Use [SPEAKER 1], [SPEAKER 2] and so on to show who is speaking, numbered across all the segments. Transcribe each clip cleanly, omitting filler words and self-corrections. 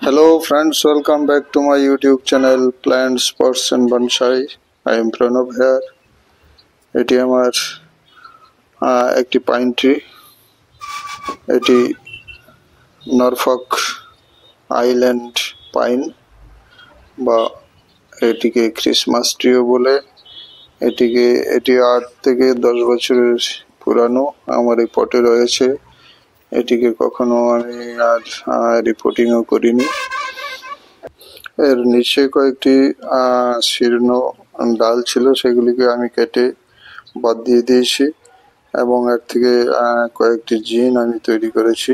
[SPEAKER 1] Hello friends, welcome back to my YouTube channel Plants, Pots and Bonsai. I am Pranav here. এটি আমার একটি pine tree. এটি Norfolk island pine বা এটিকে Christmas trio বলে। এটি 8 থেকে 10 বছরের পুরানো। আমার এই পটে রয়েছে। এটিকে কখনো আমি আর রিপোর্টিংও করিনি। এর নিচে কয়েকটি শীর্ণ ডাল ছিল, সেগুলিকে আমি কেটে বাদ দিয়ে দিয়েছি এবং এর থেকে কয়েকটি জিন আমি তৈরি করেছি।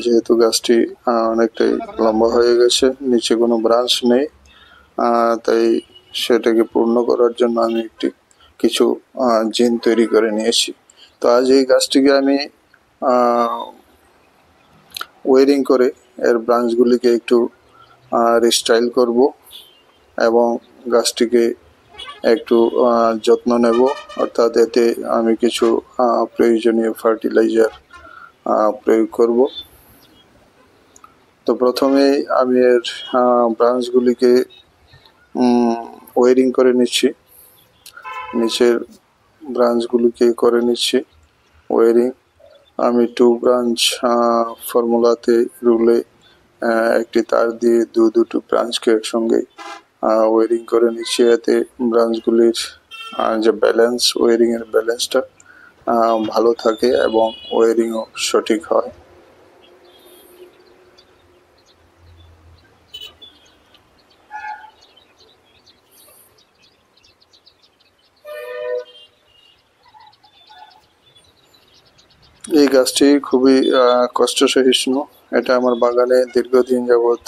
[SPEAKER 1] যেহেতু গাছটি অনেকটাই লম্বা হয়ে গেছে, নিচে কোনো ব্রাঞ্চ নেই, তাই সেটাকে পূর্ণ করার জন্য আমি কিছু জিন তৈরি করে নিয়েছি। তো আজ এই গাছটিকে আমি ওয়ারিং করে এর ব্রাঞ্চগুলিকে একটু রিস্টাইল করব এবং গাছটিকে একটু যত্ন নেব, অর্থাৎ এতে আমি কিছু প্রয়োজনীয় ফার্টিলাইজার প্রয়োগ করব। তো প্রথমেই আমি এর ব্রাঞ্চগুলিকে ওয়ারিং করে নিচ্ছি। নিচের ব্রাঞ্চগুলিকে করে নিচ্ছি ওয়ারিং। আমি 2 ব্রাঞ্চ ফর্মুলাতে রুলে একটি তার দিয়ে দুটো ব্রাঞ্চকে একসঙ্গে ওয়ারিং করে নিচ্ছি। এতে ব্রাঞ্চগুলির যে ব্যালেন্স, ওয়ারিং এর ব্যালেন্সটা ভালো থাকে এবং ওয়ারিংও সঠিক হয়। এই গাছটি খুবই কষ্ট সহিষ্ণু। এটা আমার বাগানে দীর্ঘদিন যাবৎ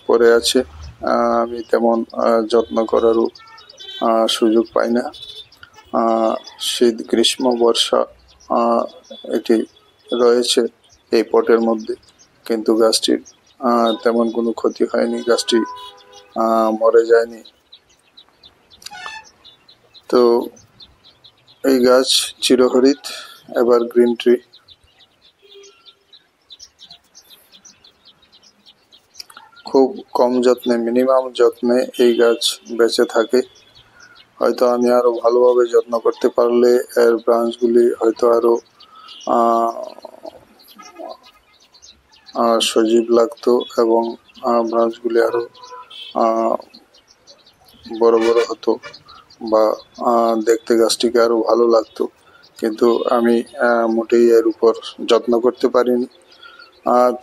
[SPEAKER 1] পড়ে আছে। আমি তেমন যত্ন করারও সুযোগ পাই না। শীত, গ্রীষ্ম, বর্ষা এটি রয়েছে এই পটের মধ্যে, কিন্তু গাছটির তেমন কোনো ক্ষতি হয়নি, গাছটি মরে যায়নি। তো এই গাছ চিরহরিৎ, এভারগ্রিন ট্রি। খুব কম যত্নে, মিনিমাম যত্নে এই গাছ বেঁচে থাকে। হয়তো আমি আরো ভালোভাবে যত্ন করতে পারলে এর ব্রাঞ্চগুলি হয়তো আরো সজীব লাগতো এবং ব্রাঞ্চগুলি আরো বড় বড় হতো বা দেখতে গাছটিকে আরো ভালো লাগতো, কিন্তু আমি মোটেই এর উপর যত্ন করতে পারিনি।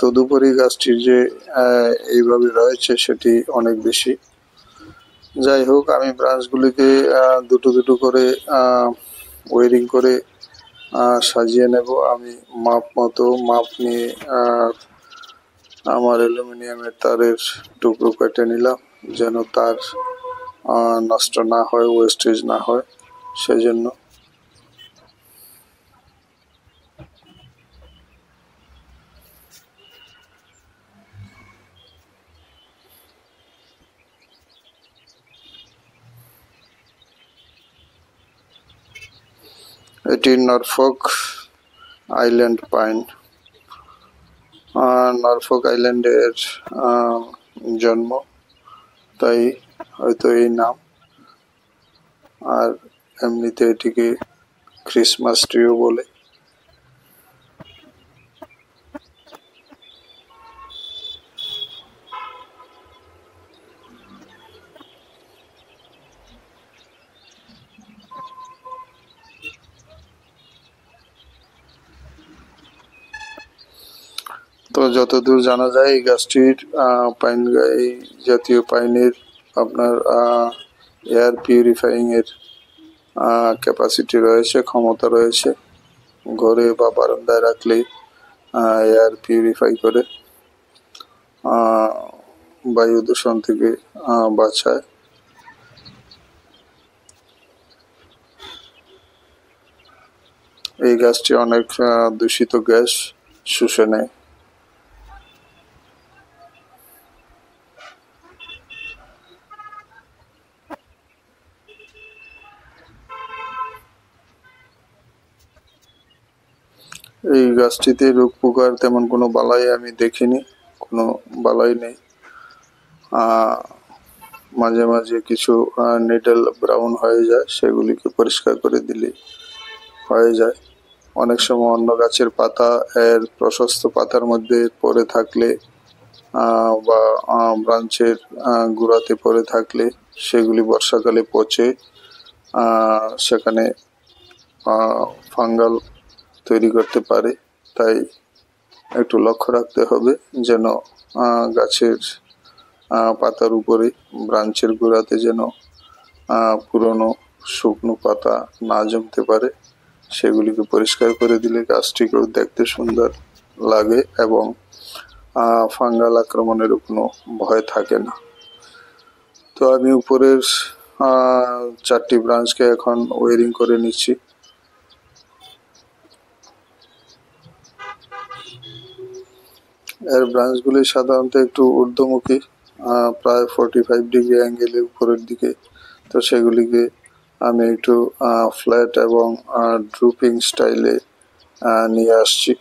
[SPEAKER 1] তদুপরি গাছটির যে এইভাবে রয়েছে সেটি অনেক বেশি। যাই হোক, আমি ব্রাঞ্চগুলিকে দুটো দুটো করে ওয়ারিং করে সাজিয়ে নেব। আমি মাপ নিয়ে আমার অ্যালুমিনিয়ামের তারের টুকরো কেটে নিলাম, যেন তার নষ্ট না হয়, ওয়েস্টেজ না হয়, সেজন্য। এটি নরফক আইল্যান্ড পাইন। নরফক আইল্যান্ডের জন্ম, তাই হয়তো এই নাম। আর এমনিতে এটিকে ক্রিসমাস ট্রিও বলে। তো যতদূর জানা যায় এই গাছটির এই জাতীয় পাইনের আপনার এয়ার পিউরিফাইং এর ক্যাপাসিটি রয়েছে, ক্ষমতা রয়েছে। ঘরে বা বারান্দায় রাখলেই এয়ার পিউরিফাই করে, বায়ু দূষণ থেকে বাঁচায়। এই গাছটি অনেক দূষিত গ্যাস শুষে নেয়। এই গাছটিতে রোগ পোকার তেমন কোনো বালাই আমি দেখিনি। কোনো বালাই নেই। মাঝে মাঝে কিছু নিডল ব্রাউন হয়ে যায়, সেগুলিকে পরিষ্কার করে দিলে হয়ে যায়। অনেক সময় অন্য গাছের পাতা এর প্রশস্ত পাতার মধ্যে পড়ে থাকলে বা ব্রাঞ্চের গোড়াতে পড়ে থাকলে সেগুলি বর্ষাকালে পচে সেখানে ফাঙ্গাল তৈরি করতে পারে। তাই একটু লক্ষ্য রাখতে হবে যেন গাছের পাতার উপরে ব্রাঞ্চের গোড়াতে যেন পুরনো শুকনো পাতা না জমতে পারে। সেগুলিকে পরিষ্কার করে দিলে গাছটিকেও দেখতে সুন্দর লাগে এবং ফাঙ্গাল আক্রমণেরও কোনো ভয় থাকে না। তো আমি উপরের 4টি ব্রাঞ্চকে এখন ওয়ারিং করে নিচ্ছি। এর ব্রাঞ্চগুলি সাধারণত একটু ঊর্ধ্বমুখী, প্রায় 45 ডিগ্রি অ্যাঙ্গেলে উপরের দিকে। তো সেগুলিকে আমি একটু ফ্ল্যাট এবং ড্রুপিং স্টাইলে নিয়ে আসছি।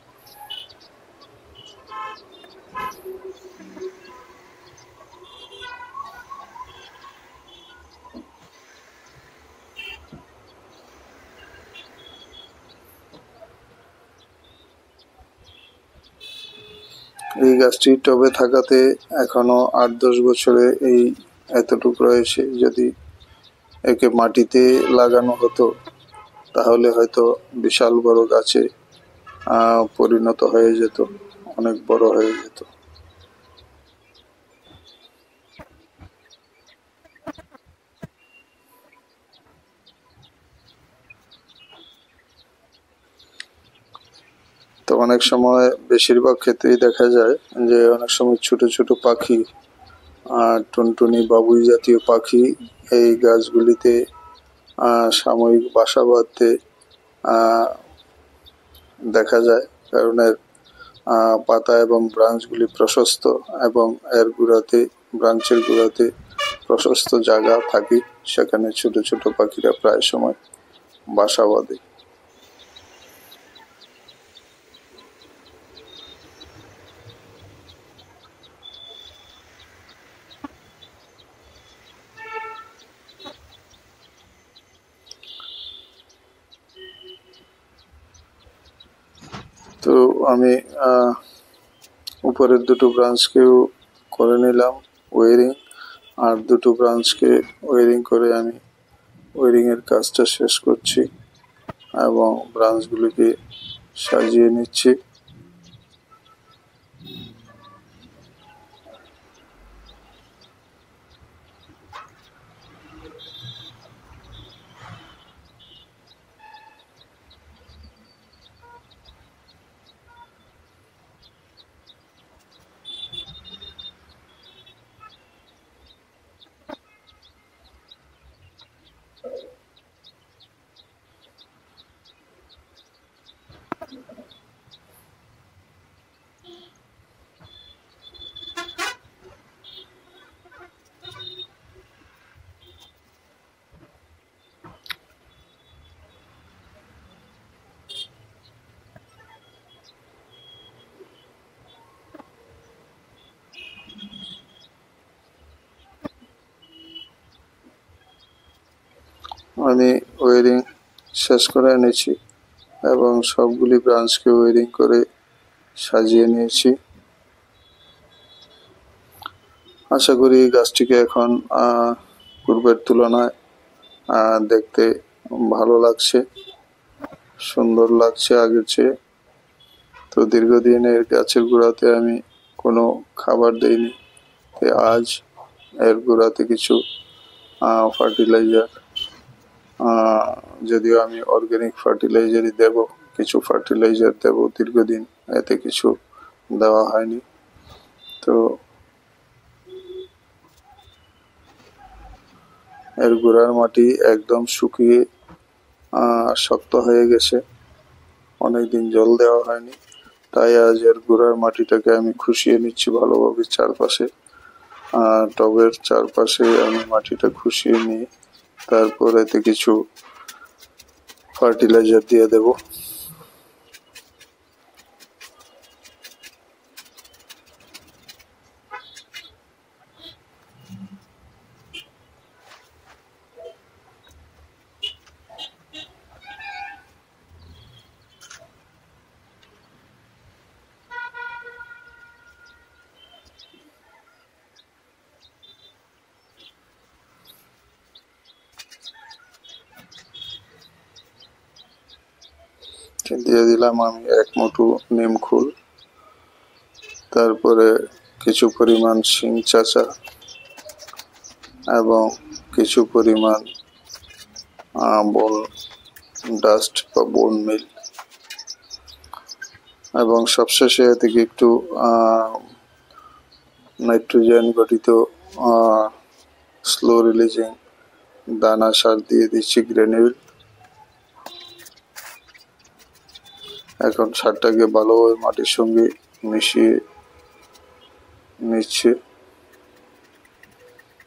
[SPEAKER 1] এই গাছটি টবে থাকাতে এখনো 8-10 বছরে এই এতটুকু রয়েছে। যদি একে মাটিতে লাগানো হতো তাহলে হয়তো বিশাল বড় গাছে পরিণত হয়ে যেত, অনেক বড় হয়ে যেত। তো অনেক সময়, বেশিরভাগ ক্ষেত্রেই দেখা যায় যে অনেক সময় ছোট ছোট পাখি, টুনটুনি বাবুই জাতীয় পাখি এই গাছগুলিতে সাময়িক বাসা বাঁধতে দেখা যায়, কারণ এর পাতা এবং ব্রাঞ্চগুলি প্রশস্ত এবং এর গোড়াতে, ব্রাঞ্চের গোড়াতে প্রশস্ত জায়গা থাকে, সেখানে ছোট ছোট পাখিরা প্রায় সময় বাসা বাঁধে। তো আমি উপরের দুটো ব্রাঞ্চকেও করে নিলাম ওয়ারিং, আর দুটো ব্রাঞ্চকে ওয়ারিং করে আমি ওয়ারিংয়ের কাজটা শেষ করছি এবং ব্রাঞ্চগুলিকে সাজিয়ে নিচ্ছি। আমি ওয়ারিং শেষ করে এনেছি এবং সবগুলি ব্রাঞ্চকে ওয়ারিং করে সাজিয়ে নিয়েছি। আশা করি গাছটিকে এখন পূর্বের তুলনায় দেখতে ভালো লাগছে, সুন্দর লাগছে আগের চেয়ে। তো দীর্ঘদিনের গাছের গোড়াতে আমি কোনো খাবার দেইনি, তাই আজ এর গোড়াতে কিছু ফার্টিলাইজার, যদিও আমি অর্গানিক ফার্টিলাইজারই দেব, কিছু ফার্টিলাইজার দেব, দীর্ঘদিন এতে কিছু দেওয়া হয়নি। তো এর গোড়ার মাটি একদম শুকিয়ে শক্ত হয়ে গেছে, অনেকদিন জল দেওয়া হয়নি, তাই আজ এর গোড়ার মাটিটাকে আমি খুশিয়ে নিচ্ছি ভালোভাবে। চারপাশে টবের চারপাশে আমি মাটিটা খুশিয়ে নিয়ে তারপর এতে কিছু ফার্টিলাইজার দিয়ে দেব। দিয়ে দিলাম আমি 1 মুঠো নিমখোল, তারপরে কিছু পরিমাণ শিং চাচা এবং কিছু পরিমাণ বোন ডাস্ট বা বোন মিল, এবং সবশেষে এ থেকে একটু নাইট্রোজেন গঠিত স্লো রিলিজিং দানা সার দিয়ে দিচ্ছি, গ্রেনিউল। এখন সারটাকে ভালোভাবে মাটির সঙ্গে মিশিয়ে নিচ্ছে।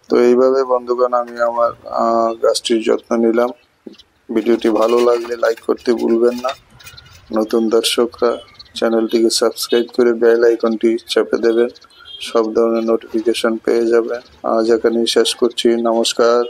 [SPEAKER 1] তো এইভাবে বন্ধুগণ আমি আমার গাছটির যত্ন নিলাম। ভিডিওটি ভালো লাগলে লাইক করতে ভুলবেন না। নতুন দর্শকরা চ্যানেলটিকে সাবস্ক্রাইব করে বেল আইকনটি চেপে দেবেন, সব ধরনের নোটিফিকেশন পেয়ে যাবেন। আজ এখানেই শেষ করছি, নমস্কার।